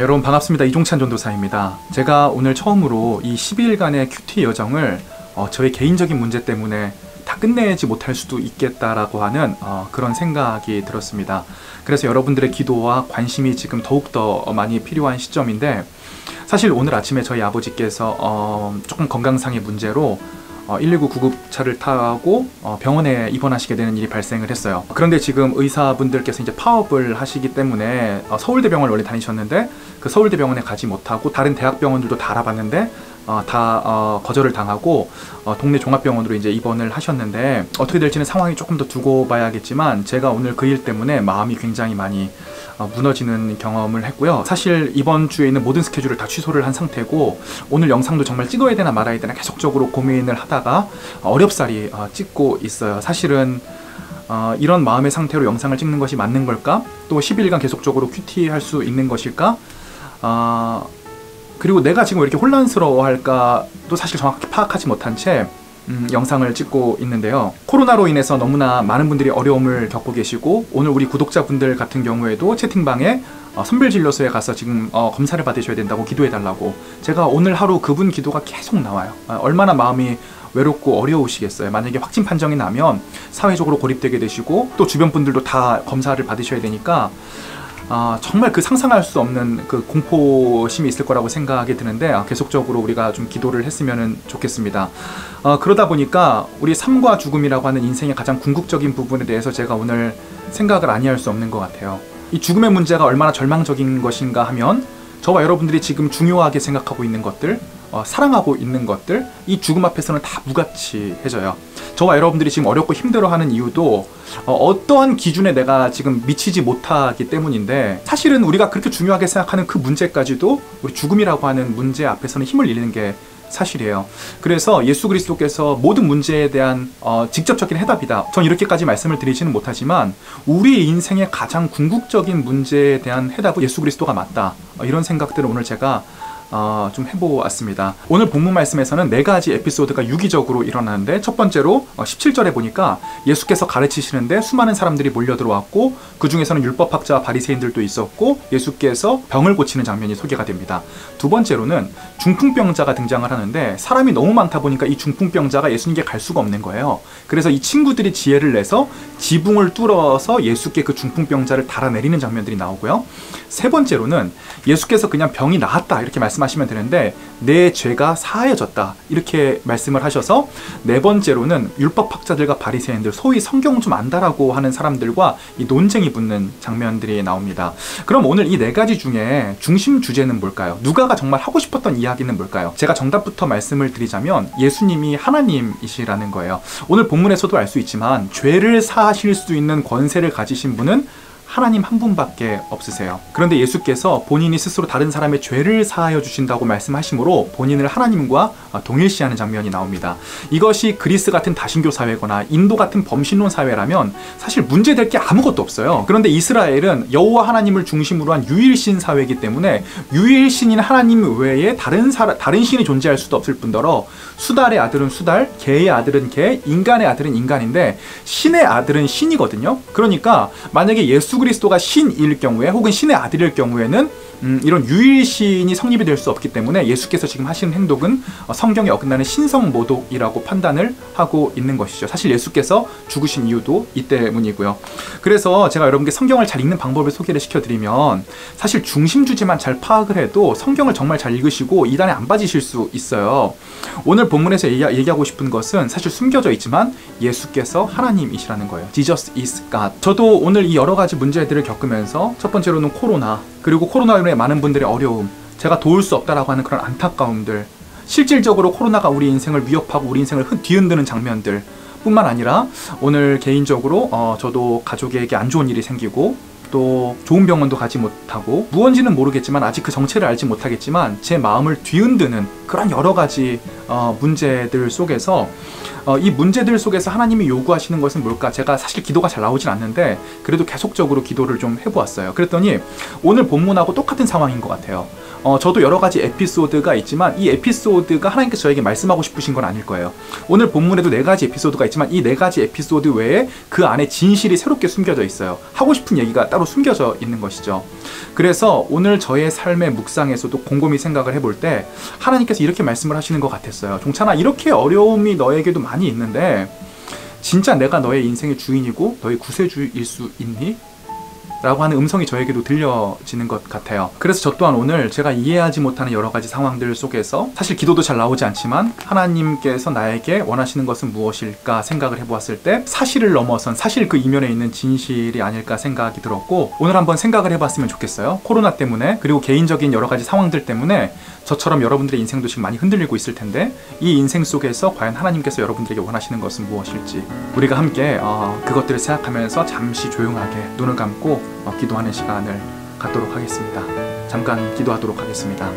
여러분 반갑습니다. 이종찬 전도사입니다. 제가 오늘 처음으로 이 12일간의 큐티 여정을 저의 개인적인 문제 때문에 다 끝내지 못할 수도 있겠다라고 하는 그런 생각이 들었습니다. 그래서 여러분들의 기도와 관심이 지금 더욱더 많이 필요한 시점인데, 사실 오늘 아침에 저희 아버지께서 조금 건강상의 문제로 119 구급차를 타고 병원에 입원하시게 되는 일이 발생을 했어요. 그런데 지금 의사분들께서 이제 파업을 하시기 때문에 서울대병원을 원래 다니셨는데 그 서울대병원에 가지 못하고 다른 대학병원들도 다 알아봤는데 다 거절을 당하고 동네 종합병원으로 이제 입원을 하셨는데, 어떻게 될지는 상황이 조금 더 두고 봐야겠지만 제가 오늘 그 일 때문에 마음이 굉장히 많이 무너지는 경험을 했고요. 사실 이번 주에 있는 모든 스케줄을 다 취소를 한 상태고, 오늘 영상도 정말 찍어야 되나 말아야 되나 계속적으로 고민을 하다가 어렵사리 찍고 있어요. 사실은 이런 마음의 상태로 영상을 찍는 것이 맞는 걸까? 또 10일간 계속적으로 큐티 할 수 있는 것일까? 그리고 내가 지금 왜 이렇게 혼란스러워할까도 사실 정확히 파악하지 못한 채 영상을 찍고 있는데요. 코로나로 인해서 너무나 많은 분들이 어려움을 겪고 계시고, 오늘 우리 구독자분들 같은 경우에도 채팅방에 선별진료소에 가서 지금 검사를 받으셔야 된다고 기도해달라고, 제가 오늘 하루 그분 기도가 계속 나와요. 얼마나 마음이 외롭고 어려우시겠어요. 만약에 확진 판정이 나면 사회적으로 고립되게 되시고 또 주변 분들도 다 검사를 받으셔야 되니까 정말 그 상상할 수 없는 그 공포심이 있을 거라고 생각이 드는데, 계속적으로 우리가 좀 기도를 했으면 좋겠습니다. 그러다 보니까 우리 삶과 죽음이라고 하는 인생의 가장 궁극적인 부분에 대해서 제가 오늘 생각을 아니할 수 없는 것 같아요. 이 죽음의 문제가 얼마나 절망적인 것인가 하면, 저와 여러분들이 지금 중요하게 생각하고 있는 것들, 사랑하고 있는 것들, 이 죽음 앞에서는 다 무가치해져요. 저와 여러분들이 지금 어렵고 힘들어하는 이유도 어떠한 기준에 내가 지금 미치지 못하기 때문인데, 사실은 우리가 그렇게 중요하게 생각하는 그 문제까지도 우리 죽음이라고 하는 문제 앞에서는 힘을 잃는 게 사실이에요. 그래서 예수 그리스도께서 모든 문제에 대한 직접적인 해답이다, 전 이렇게까지 말씀을 드리지는 못하지만 우리 인생의 가장 궁극적인 문제에 대한 해답은 예수 그리스도가 맞다, 이런 생각들을 오늘 제가 좀 해보았습니다. 오늘 본문 말씀에서는 4가지 에피소드가 유기적으로 일어나는데, 첫 번째로 17절에 보니까 예수께서 가르치시는데 수많은 사람들이 몰려 들어왔고, 그 중에서는 율법학자와 바리새인들도 있었고 예수께서 병을 고치는 장면이 소개가 됩니다. 두 번째로는 중풍병자가 등장을 하는데, 사람이 너무 많다 보니까 이 중풍병자가 예수님께 갈 수가 없는 거예요. 그래서 이 친구들이 지혜를 내서 지붕을 뚫어서 예수께 그 중풍병자를 달아내리는 장면들이 나오고요. 세 번째로는 예수께서 그냥 병이 나았다 이렇게 말씀하시면 되는데, 내 죄가 사하여졌다 이렇게 말씀을 하셔서, 네 번째로는 율법학자들과 바리새인들, 소위 성경 좀 안다라고 하는 사람들과 이 논쟁이 붙는 장면들이 나옵니다. 그럼 오늘 이 4가지 중에 중심 주제는 뭘까요? 누가가 정말 하고 싶었던 이야기는 뭘까요? 제가 정답부터 말씀을 드리자면 예수님이 하나님이시라는 거예요. 오늘 본문에서도 알 수 있지만 죄를 사하실 수 있는 권세를 가지신 분은 하나님 한 분밖에 없으세요. 그런데 예수께서 본인이 스스로 다른 사람의 죄를 사하여 주신다고 말씀하시므로 본인을 하나님과 동일시하는 장면이 나옵니다. 이것이 그리스 같은 다신교 사회거나 인도 같은 범신론 사회라면 사실 문제될 게 아무것도 없어요. 그런데 이스라엘은 여호와 하나님을 중심으로 한 유일신 사회이기 때문에 유일신인 하나님 외에 다른 신이 존재할 수도 없을 뿐더러, 수달의 아들은 수달, 개의 아들은 개, 인간의 아들은 인간인데 신의 아들은 신이거든요. 그러니까 만약에 예수 그리스도가 신일 경우에, 혹은 신의 아들일 경우에는 이런 유일신이 성립이 될 수 없기 때문에 예수께서 지금 하시는 행동은 성경에 어긋나는 신성모독이라고 판단을 하고 있는 것이죠. 사실 예수께서 죽으신 이유도 이 때문이고요. 그래서 제가 여러분께 성경을 잘 읽는 방법을 소개를 시켜드리면, 사실 중심주제만 잘 파악을 해도 성경을 정말 잘 읽으시고 이단에 안 빠지실 수 있어요. 오늘 본문에서 얘기하고 싶은 것은 사실 숨겨져 있지만 예수께서 하나님이시라는 거예요. Jesus is God. 저도 오늘 이 여러 가지 문제들을 겪으면서, 첫 번째로는 코로나, 그리고 코로나로 인해 많은 분들의 어려움, 제가 도울 수 없다라고 하는 그런 안타까움들, 실질적으로 코로나가 우리 인생을 위협하고 우리 인생을 뒤흔드는 장면들 뿐만 아니라, 오늘 개인적으로 저도 가족에게 안 좋은 일이 생기고 또 좋은 병원도 가지 못하고, 무언지는 모르겠지만 아직 그 정체를 알지 못하겠지만 제 마음을 뒤흔드는 그런 여러 가지 문제들 속에서, 이 문제들 속에서 하나님이 요구하시는 것은 뭘까? 제가 사실 기도가 잘 나오진 않는데 그래도 계속적으로 기도를 좀 해보았어요. 그랬더니 오늘 본문하고 똑같은 상황인 것 같아요. 저도 여러 가지 에피소드가 있지만 이 에피소드가 하나님께서 저에게 말씀하고 싶으신 건 아닐 거예요. 오늘 본문에도 4가지 에피소드가 있지만 이 4가지 에피소드 외에 그 안에 진실이 새롭게 숨겨져 있어요. 하고 싶은 얘기가 따로 숨겨져 있는 것이죠. 그래서 오늘 저의 삶의 묵상에서도 곰곰이 생각을 해볼 때 하나님께서 이렇게 말씀을 하시는 것 같았어요. 종찬아, 이렇게 어려움이 너에게도 많이 있는데 진짜 내가 너의 인생의 주인이고 너의 구세주일 수 있니? 라고 하는 음성이 저에게도 들려지는 것 같아요. 그래서 저 또한 오늘 제가 이해하지 못하는 여러 가지 상황들 속에서 사실 기도도 잘 나오지 않지만 하나님께서 나에게 원하시는 것은 무엇일까 생각을 해보았을 때 사실을 넘어선 사실 그 이면에 있는 진실이 아닐까 생각이 들었고, 오늘 한번 생각을 해봤으면 좋겠어요. 코로나 때문에 그리고 개인적인 여러 가지 상황들 때문에 저처럼 여러분들의 인생도 지금 많이 흔들리고 있을 텐데 이 인생 속에서 과연 하나님께서 여러분들에게 원하시는 것은 무엇일지 우리가 함께 그것들을 생각하면서 잠시 조용하게 눈을 감고 기도하는 시간을 갖도록 하겠습니다. 잠깐 기도하도록 하겠습니다.